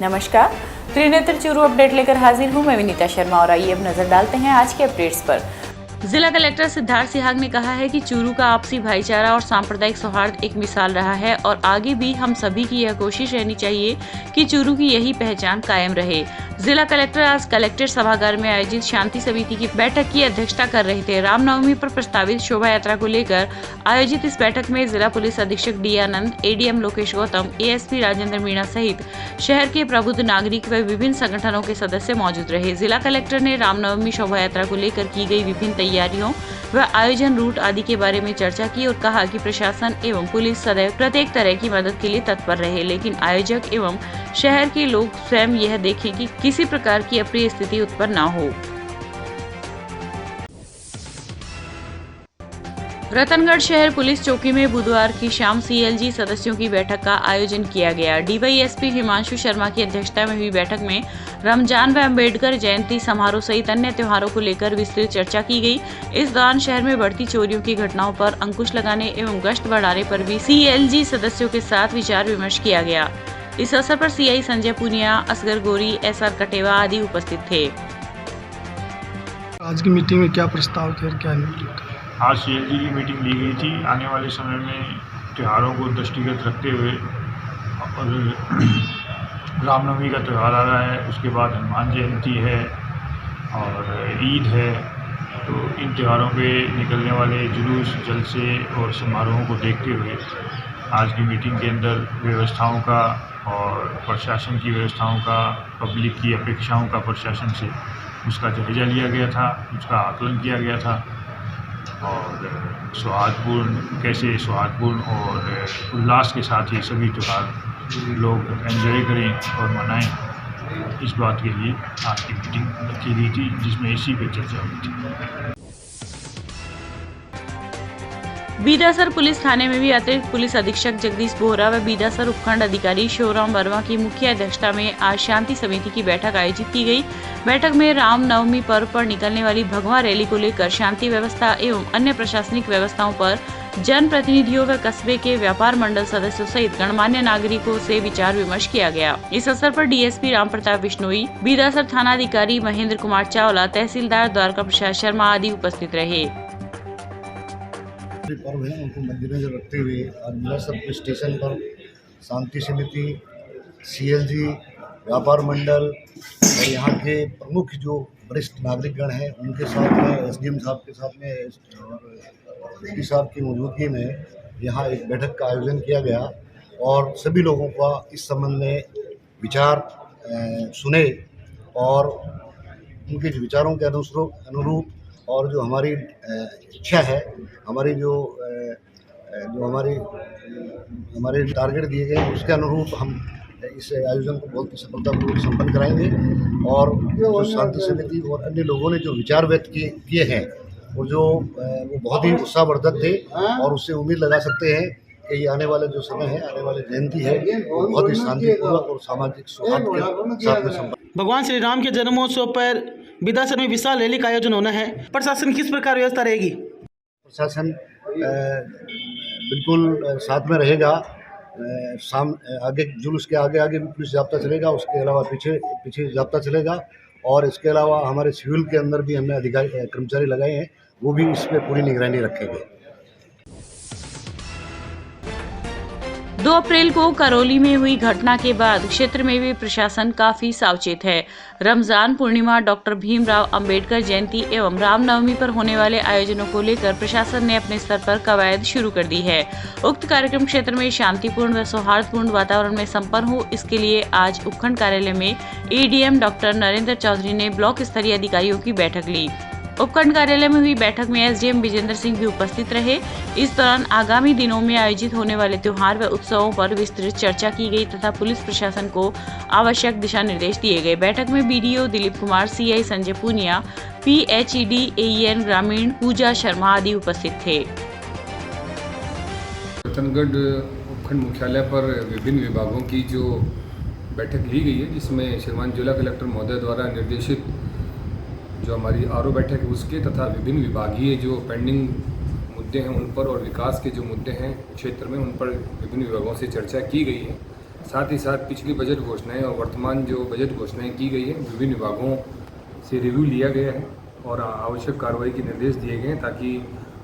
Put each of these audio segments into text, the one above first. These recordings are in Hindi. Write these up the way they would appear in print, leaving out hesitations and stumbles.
नमस्कार, त्रिनेत्र चूरू अपडेट लेकर हाजिर हूं मैं विनीता शर्मा और आइए अब नजर डालते हैं आज के अपडेट्स पर। जिला कलेक्टर सिद्धार्थ सिहाग ने कहा है कि चूरू का आपसी भाईचारा और सांप्रदायिक सौहार्द एक मिसाल रहा है और आगे भी हम सभी की यह कोशिश रहनी चाहिए कि चूरू की यही पहचान कायम रहे। जिला कलेक्टर आज कलेक्ट्रेट सभागार में आयोजित शांति समिति की बैठक की अध्यक्षता कर रहे थे। रामनवमी पर प्रस्तावित शोभा यात्रा को लेकर आयोजित इस बैठक में जिला पुलिस अधीक्षक डी आनंद, एडीएम लोकेश गौतम, एएसपी राजेंद्र मीणा सहित शहर के प्रबुद्ध नागरिक व विभिन्न संगठनों के सदस्य मौजूद रहे। जिला कलेक्टर ने रामनवमी शोभा यात्रा को लेकर की गई विभिन्न तैयारियों व आयोजन रूट आदि के बारे में चर्चा की और कहा कि प्रशासन एवं पुलिस सदैव प्रत्येक तरह की मदद के लिए तत्पर रहे, लेकिन आयोजक एवं शहर के लोग स्वयं यह देखें कि किसी प्रकार की अप्रिय स्थिति उत्पन्न न हो। रतनगढ़ शहर पुलिस चौकी में बुधवार की शाम सीएलजी सदस्यों की बैठक का आयोजन किया गया। डीवाईएसपी हिमांशु शर्मा की अध्यक्षता में हुई बैठक में रमजान व अम्बेडकर जयंती समारोह सहित अन्य त्योहारों को लेकर विस्तृत चर्चा की गई। इस दौरान शहर में बढ़ती चोरियों की घटनाओं पर अंकुश लगाने एवं गश्त बढ़ाने पर भी सीएलजी सदस्यों के साथ विचार विमर्श किया गया। इस अवसर पर सीआई संजय पुनिया, असगर गोरी, एसआर कटेवा आदि उपस्थित थे। आज की मीटिंग में क्या प्रस्ताव थे और क्या निर्णय? आज सीएलजी की मीटिंग ली गई थी। आने वाले समय में त्योहारों को दृष्टिगत रखते हुए और रामनवमी का त्यौहार आ रहा है, उसके बाद हनुमान जयंती है और ईद है, तो इन त्योहारों पे निकलने वाले जुलूस, जलसे और समारोहों को देखते हुए आज की मीटिंग के अंदर व्यवस्थाओं का और प्रशासन की व्यवस्थाओं का, पब्लिक की अपेक्षाओं का प्रशासन से उसका जायजा लिया गया था, उसका आकलन किया गया था और कैसे सौहार्दपूर्ण और उल्लास के साथ ये सभी त्यौहार लोग एंजॉय करें और मनाएं, इस बात के लिए आज की मीटिंग रखी गई थी, जिसमें इसी पे चर्चा हुई थी। बीदासर पुलिस थाने में भी अतिरिक्त पुलिस अधीक्षक जगदीश बोहरा व बीदासर उपखंड अधिकारी शिवराम वर्मा की मुख्य अध्यक्षता में आज शांति समिति की बैठक आयोजित की गई। बैठक में रामनवमी पर्व पर निकलने वाली भगवा रैली को लेकर शांति व्यवस्था एवं अन्य प्रशासनिक व्यवस्थाओं पर जन प्रतिनिधियों व कस्बे के व्यापार मंडल सदस्यों सहित गणमान्य नागरिकों से विचार विमर्श किया गया। इस अवसर पर डीएसपी राम प्रताप बिश्नोई, बीदासर थानाधिकारी महेंद्र कुमार चावला, तहसीलदार द्वारका प्रसाद शर्मा आदि उपस्थित रहे। पर्व है उनको मद्देनजर रखते हुए आज बीदासर पुलिस स्टेशन पर शांति समिति, सीएलजी, व्यापार मंडल और यहाँ के प्रमुख जो वरिष्ठ नागरिकगण हैं उनके साथ में एसडीएम साहब के साथ में एसपी साहब की मौजूदगी में यहाँ एक बैठक का आयोजन किया गया और सभी लोगों का इस संबंध में विचार सुने और उनके विचारों के अनुरूप और जो हमारी इच्छा है, हमारी जो हमारे टारगेट दिए गए उसके अनुरूप हम इस आयोजन को बहुत ही सफलतापूर्वक संपन्न कराएंगे और जो शांति समिति और अन्य लोगों ने जो विचार व्यक्त किए हैं वो बहुत ही उत्साहवर्धक थे और उससे उम्मीद लगा सकते हैं कि ये आने वाले जो समय है, आने वाले जयंती है, वो बहुत ही शांतिपूर्वक और सामाजिक सौहार्द के साथ में संपन्न। भगवान श्री राम के जन्मोत्सव पर बीदासर में विशाल रैली का आयोजन होना है। प्रशासन किस प्रकार व्यवस्था रहेगी? प्रशासन बिल्कुल साथ में रहेगा। आगे जुलूस के आगे भी पुलिस जाब्ता चलेगा, उसके अलावा पीछे जाब्ता चलेगा और इसके अलावा हमारे सिविल के अंदर भी हमने अधिकारी कर्मचारी लगाए हैं, वो भी इस पर पूरी निगरानी रखेंगे। 2 अप्रैल को करौली में हुई घटना के बाद क्षेत्र में भी प्रशासन काफी सावचेत है। रमजान पूर्णिमा, डॉक्टर भीमराव अंबेडकर जयंती एवं रामनवमी पर होने वाले आयोजनों को लेकर प्रशासन ने अपने स्तर पर कवायद शुरू कर दी है। उक्त कार्यक्रम क्षेत्र में शांतिपूर्ण व सौहार्दपूर्ण वातावरण में संपन्न हो, इसके लिए आज उपखंड कार्यालय में एडीएम डॉक्टर नरेंद्र चौधरी ने ब्लॉक स्तरीय अधिकारियों की बैठक ली। उपखंड कार्यालय में हुई बैठक में एसडीएम विजेंद्र सिंह भी उपस्थित रहे। इस दौरान आगामी दिनों में आयोजित होने वाले त्योहार व उत्सवों पर विस्तृत चर्चा की गई तथा पुलिस प्रशासन को आवश्यक दिशा निर्देश दिए गए। बैठक में BDO Dilip Kumar, CI Sanjay Punia, PHED AEN ग्रामीण पूजा शर्मा आदि उपस्थित थे। रतनगढ़ उपखंड मुख्यालय पर विभिन्न विभागों की जो बैठक ली गई है, जिसमें श्रीमान जिला कलेक्टर महोदय द्वारा निर्देशित जो हमारी आरओ बैठक है उसके तथा विभिन्न विभागीय जो पेंडिंग मुद्दे हैं उन पर और विकास के जो मुद्दे हैं क्षेत्र में उन पर विभिन्न विभागों से चर्चा की गई है। साथ ही साथ पिछली बजट घोषणाएं और वर्तमान जो बजट घोषणाएं की गई है विभिन्न विभागों से रिव्यू लिया गया है और आवश्यक कार्रवाई के निर्देश दिए गए हैं ताकि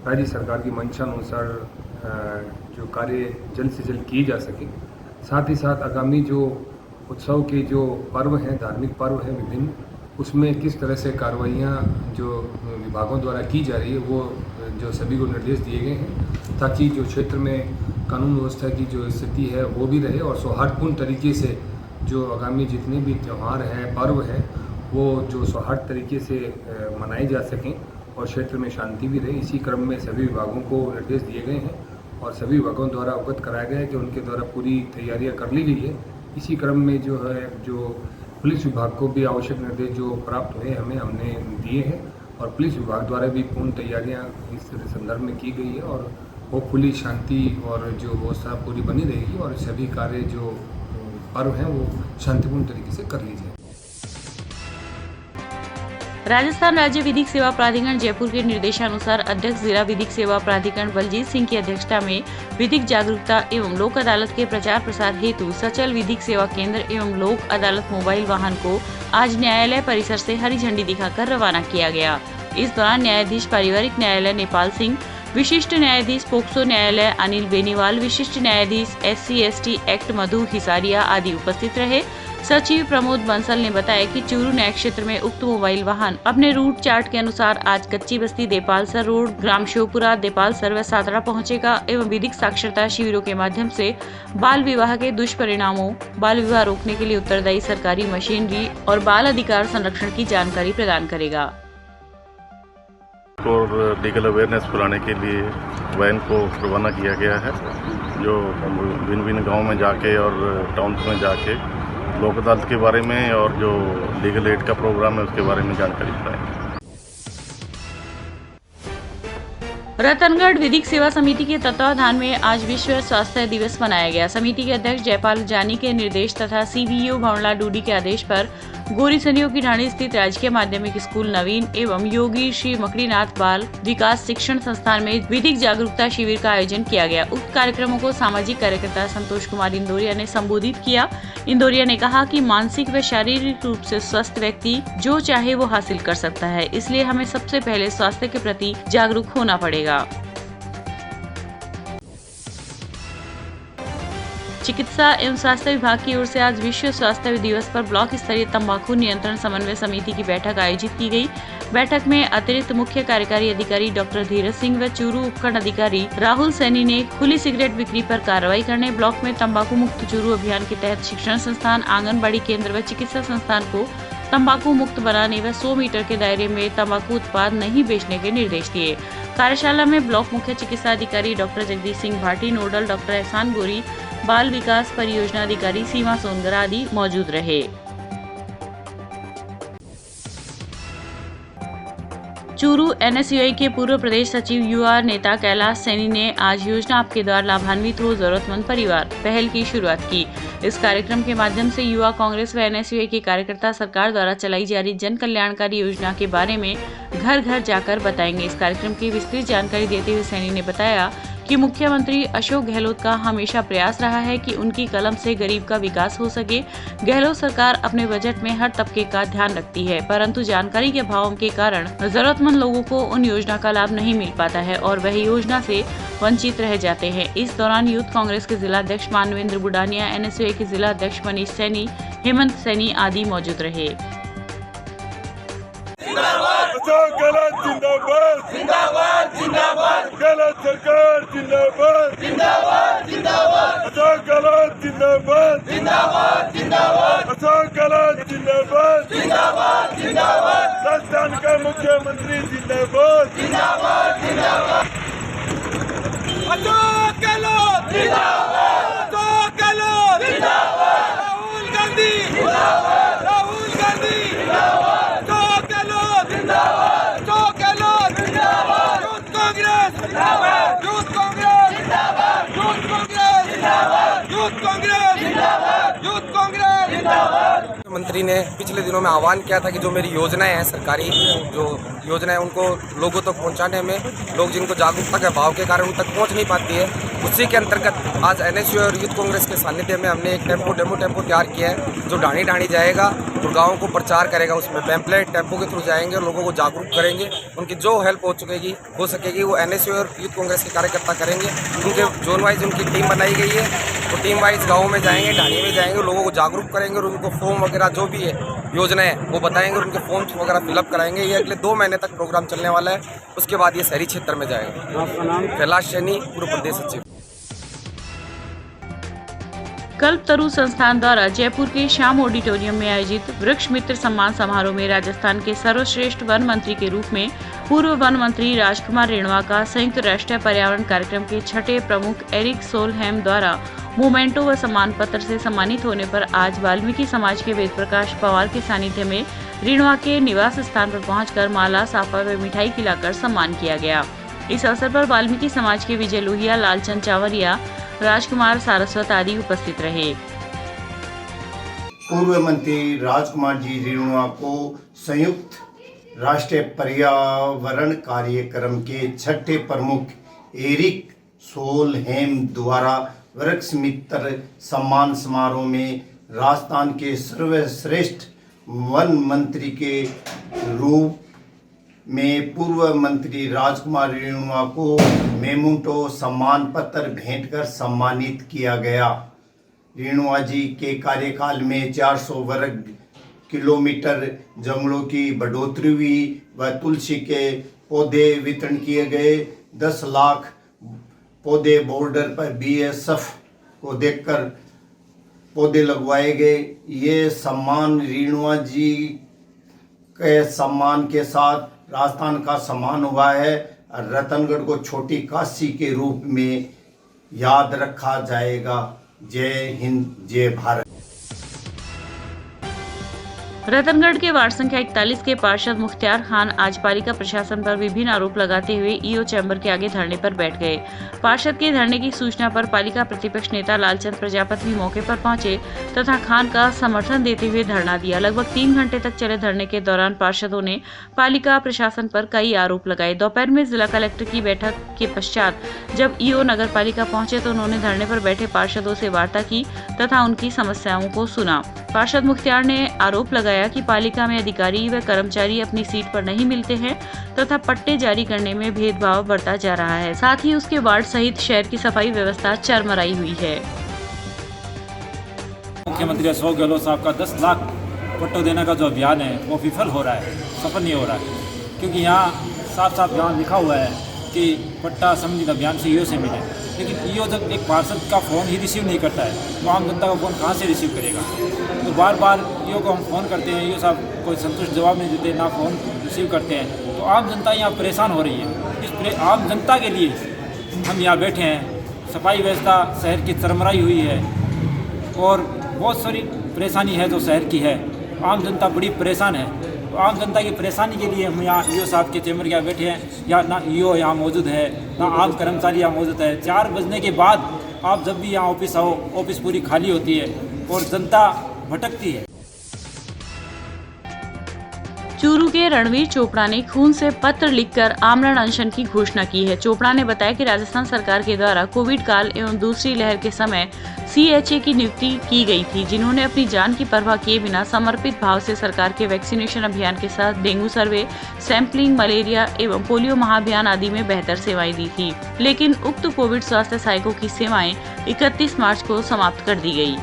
राज्य सरकार की मंशा अनुसार जो कार्य जल्द से जल्द किए जा सके। साथ ही साथ आगामी जो उत्सव के जो पर्व हैं, धार्मिक पर्व हैं विभिन्न, उसमें किस तरह से कार्रवाइयाँ जो विभागों द्वारा की जा रही है वो जो सभी को निर्देश दिए गए हैं ताकि जो क्षेत्र में कानून व्यवस्था की जो स्थिति है वो भी रहे और सौहार्दपूर्ण तरीके से जो आगामी जितने भी त्यौहार हैं, पर्व हैं, वो जो सौहार्द तरीके से मनाए जा सकें और क्षेत्र में शांति भी रहे। इसी क्रम में सभी विभागों को निर्देश दिए गए हैं और सभी विभागों द्वारा अवगत कराया गया है कि उनके द्वारा पूरी तैयारियां कर ली गई है। इसी क्रम में जो है जो पुलिस विभाग को भी आवश्यक निर्देश जो प्राप्त हुए हमने दिए हैं और पुलिस विभाग द्वारा भी पूर्ण तैयारियां इस संदर्भ में की गई है और होपफुली शांति और जो व्यवस्था पूरी बनी रहेगी और सभी कार्य जो पर्व हैं वो शांतिपूर्ण तरीके से कर लीजिए। राजस्थान राज्य विधिक सेवा प्राधिकरण जयपुर के निर्देशानुसार अध्यक्ष जिला विधिक सेवा प्राधिकरण बलजीत सिंह की अध्यक्षता में विधिक जागरूकता एवं लोक अदालत के प्रचार प्रसार हेतु सचल विधिक सेवा केंद्र एवं लोक अदालत मोबाइल वाहन को आज न्यायालय परिसर से हरी झंडी दिखाकर रवाना किया गया। इस दौरान न्यायाधीश पारिवारिक न्यायालय नेपाल सिंह, विशिष्ट न्यायाधीश पोक्सो न्यायालय अनिल बेनीवाल, विशिष्ट न्यायाधीश SC/ST एक्ट मधु हिसारिया आदि उपस्थित रहे। सचिव प्रमोद बंसल ने बताया कि चूरू न्याय क्षेत्र में उक्त मोबाइल वाहन अपने रूट चार्ट के अनुसार आज कच्ची बस्ती देपालसर रोड, ग्राम शिवपुरा, देपालसर व सातरा पहुंचेगा एवं विधिक साक्षरता शिविरों के माध्यम से बाल विवाह के दुष्परिणामों, बाल विवाह रोकने के लिए उत्तरदायी सरकारी मशीनरी और बाल अधिकार संरक्षण की जानकारी प्रदान करेगा। और लीगल अवेयरनेस फैलाने के लिए वैन को रवाना किया गया है जो भिन्न गाँव में जाके और टाउन में जाके लोक अदालत के बारे में और जो लीगल एड का प्रोग्राम है उसके बारे में जानकारी बताएंगे। रतनगढ़ विधिक सेवा समिति के तत्वावधान में आज विश्व स्वास्थ्य दिवस मनाया गया। समिति के अध्यक्ष जयपाल जानी के निर्देश तथा CBO भंवरलाल डूडी के आदेश पर गोरी सनियों की ढाणी स्थित राजकीय माध्यमिक स्कूल नवीन एवं योगी श्री मकड़ीनाथ बाल विकास शिक्षण संस्थान में विधिक जागरूकता शिविर का आयोजन किया गया। उक्त कार्यक्रमों को सामाजिक कार्यकर्ता संतोष कुमार इंदौरिया ने संबोधित किया। इंदौरिया ने कहा कि मानसिक व शारीरिक रूप से स्वस्थ व्यक्ति जो चाहे वो हासिल कर सकता है, इसलिए हमें सबसे पहले स्वास्थ्य के प्रति जागरूक होना पड़ेगा। चिकित्सा एवं स्वास्थ्य विभाग की ओर से आज विश्व स्वास्थ्य दिवस पर ब्लॉक स्तरीय तंबाकू नियंत्रण समन्वय समिति की बैठक आयोजित की गई। बैठक में अतिरिक्त मुख्य कार्यकारी अधिकारी डॉक्टर धीरज सिंह व चूरू उपखंड अधिकारी राहुल सैनी ने खुली सिगरेट बिक्री पर कार्रवाई करने, ब्लॉक में तंबाकू मुक्त चूरू अभियान के तहत शिक्षण संस्थान, आंगनबाड़ी केंद्र व चिकित्सा संस्थान को तंबाकू मुक्त बनाने व 100 मीटर के दायरे में तंबाकू उत्पाद नहीं बेचने के निर्देश दिए। कार्यशाला में ब्लॉक मुख्य चिकित्सा अधिकारी doctor Jagdish Singh Bhati, nodal doctor एहसान गोरी, बाल विकास परियोजना अधिकारी सीमा सोनगर आदि मौजूद रहे। चूरू NSUI के पूर्व प्रदेश सचिव युवा नेता कैलाश सैनी ने आज योजना आपके द्वार लाभान्वित हो जरूरतमंद परिवार पहल की शुरुआत की। इस कार्यक्रम के माध्यम से युवा कांग्रेस व NSUI के कार्यकर्ता सरकार द्वारा चलाई जा रही जन कल्याणकारी योजना के बारे में घर घर जाकर बताएंगे। इस कार्यक्रम की विस्तृत जानकारी देते हुए सैनी ने बताया कि मुख्यमंत्री अशोक गहलोत का हमेशा प्रयास रहा है कि उनकी कलम से गरीब का विकास हो सके। गहलोत सरकार अपने बजट में हर तबके का ध्यान रखती है, परंतु जानकारी के अभाव के कारण जरूरतमंद लोगों को उन योजना का लाभ नहीं मिल पाता है और वह योजना से वंचित रह जाते हैं। इस दौरान यूथ कांग्रेस के जिला अध्यक्ष मानवेंद्र बुडानिया, NSUI के जिला अध्यक्ष मनीष सैनी, हेमंत सैनी आदि मौजूद रहे। गलत जिंदाबाद जिंदाबाद जिंदाबाद, गलत सरकार जिंदाबाद जिंदाबाद जिंदाबाद, गलत जिंदाबाद जिंदाबाद जिंदाबाद, गलत जिंदाबाद जिंदाबाद जिंदाबाद, राजस्थान का मुख्यमंत्री जिंदाबाद जिंदाबाद जिंदाबाद, अशोक गहलोत जिंदाबाद, अशोक गहलोत जिंदाबाद, राहुल गांधी जिंदाबाद, राहुल गांधी जिंदाबाद, अशोक गहलोत जिंदाबाद, अशोक गहलोत जिंदाबाद, यूथ कांग्रेस जिंदाबाद, यूथ कांग्रेस जिंदाबाद, यूथ कांग्रेस जिंदाबाद, यूथ कांग्रेस जिंदाबाद, यूथ कांग्रेस जिंदाबाद। मंत्री ने पिछले दिनों में आह्वान किया था कि जो मेरी योजनाएं हैं, सरकारी जो योजनाएं, उनको लोगों तक पहुंचाने में लोग जिनको जागरूकता के अभाव के कारण उन तक पहुंच नहीं पाती है, उसी के अंतर्गत आज NSU और यूथ कांग्रेस के सानिध्य में हमने एक डेमो टेम्पो तैयार किया है जो ढाणी ढाणी जाएगा और गाँव को प्रचार करेगा। उसमें पैम्पलेट टेम्पो के थ्रू जाएंगे और लोगों को जागरूक करेंगे। उनकी जो हेल्प हो सकेगी वो NSU और यूथ कांग्रेस के कार्यकर्ता करेंगे। उनके जोन वाइज उनकी टीम बनाई गई है, वो टीम वाइज गाँव में जाएंगे, ढाणी में जाएंगे, लोगों को जागरूक करेंगे और उनको फॉर्म वगैरह जो भी है योजनाएं वो बताएंगे और उनके फॉर्म्स वगैरह फिलअप कराएंगे। ये अगले 2 महीने तक प्रोग्राम चलने वाला है। उसके बाद ये शहरी क्षेत्र में जाएगा। आपका नाम? कैलाश सैनी, पूर्व प्रदेश सचिव। कल्पतरु संस्थान द्वारा जयपुर के श्याम ऑडिटोरियम में आयोजित वृक्ष मित्र सम्मान समारोह में राजस्थान के सर्वश्रेष्ठ वन मंत्री के रूप में पूर्व वन मंत्री राजकुमार रेणवा का संयुक्त राष्ट्रीय पर्यावरण कार्यक्रम के 6ठे प्रमुख एरिक सोलहेम द्वारा मोमेंटो व सम्मान पत्र से सम्मानित होने पर आज वाल्मीकि समाज के वेद प्रकाश पवार के सानिध्य में रेणवा के निवास स्थान पर पहुंचकर माला, साफा व मिठाई खिलाकर सम्मान किया गया। इस अवसर पर वाल्मीकि समाज के विजय लोहिया, लालचंद चावरिया, राजकुमार सारस्वत आदि उपस्थित रहे। पूर्व मंत्री राजकुमार जी रेणुआ को संयुक्त राष्ट्रीय पर्यावरण कार्यक्रम के 6ठे प्रमुख एरिक सोलहेम द्वारा वृक्ष मित्र सम्मान समारोह में राजस्थान के सर्वश्रेष्ठ वन मंत्री के रूप में पूर्व मंत्री राजकुमार रेणुआ को मेमोंटो सम्मान पत्र भेंट कर सम्मानित किया गया। रेणुआ जी के कार्यकाल में 400 वर्ग किलोमीटर जंगलों की बढ़ोतरी हुई व तुलसी के पौधे वितरण किए गए। 10 लाख पौधे बॉर्डर पर BSF को देखकर पौधे लगवाए गए। ये सम्मान रेणुआ जी के सम्मान के साथ राजस्थान का सम्मान हुआ है। रतनगढ़ को छोटी काशी के रूप में याद रखा जाएगा। जय हिंद, जय भारत। रतनगढ़ के वार्ड संख्या 41 के पार्षद मुख्तियार खान आज पालिका प्रशासन पर विभिन्न आरोप लगाते हुए EO चैम्बर के आगे धरने पर बैठ गए। पार्षद के धरने की सूचना पर पालिका प्रतिपक्ष नेता लालचंद प्रजापति भी मौके पर पहुंचे तथा खान का समर्थन देते हुए धरना दिया। लगभग 3 घंटे तक चले धरने के दौरान पार्षदों ने पालिका प्रशासन पर कई आरोप लगाए। दोपहर में जिला कलेक्टर की बैठक के पश्चात जब EO नगर पालिका पहुंचे तो उन्होंने धरने पर बैठे पार्षदों से वार्ता की तथा उनकी समस्याओं को सुना। पार्षद मुख्तियार ने आरोप लगाया कि पालिका में अधिकारी व कर्मचारी अपनी सीट पर नहीं मिलते हैं तथा पट्टे जारी करने में भेदभाव बरता जा रहा है। साथ ही उसके वार्ड सहित शहर की सफाई व्यवस्था चरमराई हुई है। मुख्यमंत्री अशोक गहलोत साहब का 10 लाख पट्टों देने का जो अभियान है वो विफल हो रहा है, सफल नहीं हो रहा है, क्योंकि यहाँ साफ साफ यहाँ लिखा हुआ है कि पट्टा संबंधित अभियान से EO से मिले, लेकिन EO जब एक पार्षद का फ़ोन ही रिसीव नहीं करता है तो आम जनता का फ़ोन कहाँ से रिसीव करेगा। तो बार बार EO को हम फ़ोन करते हैं, EO साहब कोई संतुष्ट जवाब नहीं देते, ना फ़ोन रिसीव करते हैं, तो आम जनता यहाँ परेशान हो रही है। इस आम जनता के लिए हम यहाँ बैठे हैं। सफाई व्यवस्था शहर की चरमराई हुई है और बहुत सारी परेशानी है जो शहर की है। आम जनता बड़ी परेशान है। तो आम जनता की परेशानी के लिए हम यहाँ EO साहब के चैम्बर के यहाँ बैठे हैं। या ना EO यहाँ मौजूद है, ना आम कर्मचारी यहाँ मौजूद है। 4 बजने के बाद आप जब भी यहाँ ऑफिस आओ, ऑफिस पूरी खाली होती है और जनता भटकती है। चूरू के रणवीर चोपड़ा ने खून से पत्र लिखकर आमरण अनशन की घोषणा की है। चोपड़ा ने बताया कि राजस्थान सरकार के द्वारा कोविड काल एवं दूसरी लहर के समय CHA की नियुक्ति की गई थी, जिन्होंने अपनी जान की परवाह किए बिना समर्पित भाव से सरकार के वैक्सीनेशन अभियान के साथ डेंगू सर्वे, सैंपलिंग, मलेरिया एवं पोलियो महाअभियान आदि में बेहतर सेवाएं दी थी। लेकिन उक्त कोविड स्वास्थ्य सहायकों की सेवाएं 31 मार्च को समाप्त कर दी गई।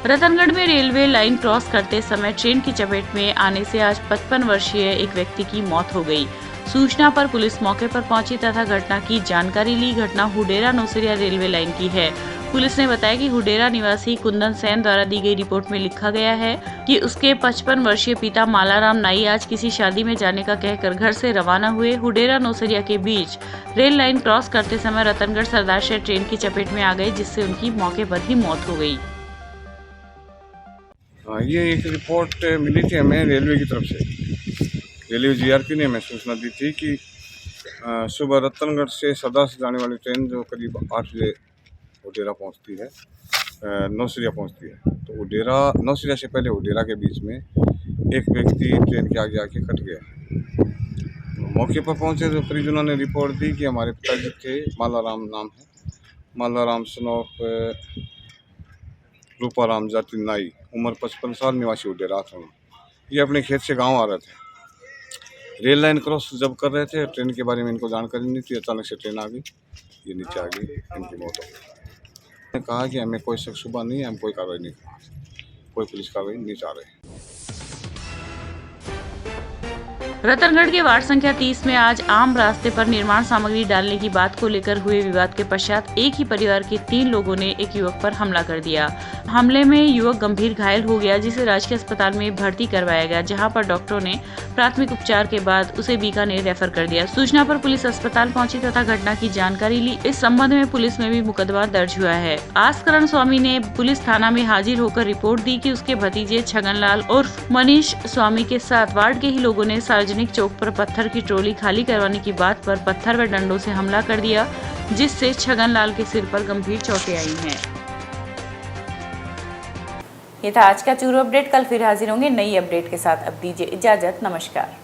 रतनगढ़ में रेलवे लाइन क्रॉस करते समय ट्रेन की चपेट में आने से आज 55 वर्षीय एक व्यक्ति की मौत हो गई। सूचना पर पुलिस मौके पर पहुंची तथा घटना की जानकारी ली। घटना हुडेरा नौसरिया रेलवे लाइन की है। पुलिस ने बताया कि हुडेरा निवासी कुंदन सेन द्वारा दी गई रिपोर्ट में लिखा गया है कि उसके 55 वर्षीय पिता मालाराम नाई आज किसी शादी में जाने का कहकर घर से रवाना हुए। हुडेरा नौसरिया के बीच रेल लाइन क्रॉस करते समय रतनगढ़ सरदार शहर ट्रेन की चपेट में आ गए, जिससे उनकी मौके पर ही मौत हो गई। ये एक रिपोर्ट मिली थी हमें रेलवे की तरफ से। रेलवे GRP ने हमें सूचना दी थी कि सुबह रतनगढ़ से सरदार से जाने वाली ट्रेन जो करीब 8 बजे उडेरा पहुंचती है, नौसरिया पहुंचती है, तो उडेरा नौसरिया से पहले उडेरा के बीच में एक व्यक्ति ट्रेन के आगे आके कट गया। मौके पर पहुंचे तो परिजनों ने रिपोर्ट दी कि हमारे पिताजी थे, मालाराम नाम है, मालाराम सनोफ रूपाराम जाति नाई, उम्र 55 साल, निवासी उडेरा था। ये अपने खेत से गांव आ रहे थे। रेल लाइन क्रॉस जब कर रहे थे, ट्रेन के बारे में इनको जानकारी नहीं थी। अचानक से ट्रेन आ गई, ये नीचे आ गई, इनकी मौत हो गई। उन्होंने कहा कि हमें कोई शक शुबा नहीं है, हम कोई कार्रवाई नहीं कर रहे, कोई पुलिस कार्रवाई नहीं चाह रहे। रतनगढ़ के वार्ड संख्या 30 में आज आम रास्ते पर निर्माण सामग्री डालने की बात को लेकर हुए विवाद के पश्चात एक ही परिवार के 3 लोगों ने एक युवक पर हमला कर दिया। हमले में युवक गंभीर घायल हो गया, जिसे राजकीय अस्पताल में भर्ती करवाया गया, जहां पर डॉक्टरों ने प्राथमिक उपचार के बाद उसे बीकानेर रेफर कर दिया। सूचना पर पुलिस अस्पताल पहुंची तथा घटना की जानकारी ली। इस संबंध में पुलिस में भी मुकदमा दर्ज हुआ है। आस्करण स्वामी ने पुलिस थाना में हाजिर होकर रिपोर्ट दी कि उसके भतीजे छगनलाल उर्फ मनीष स्वामी के साथ वार्ड के ही लोगों ने सार्वजनिक चौक पर पत्थर की ट्रॉली खाली करवाने की बात पर पत्थर व डंडों से हमला कर दिया, जिससे छगनलाल के सिर पर गंभीर चोटें आई हैं। ये था आज का चूरू अपडेट। कल फिर हाजिर होंगे नई अपडेट के साथ। अब दीजिए इजाजत, नमस्कार।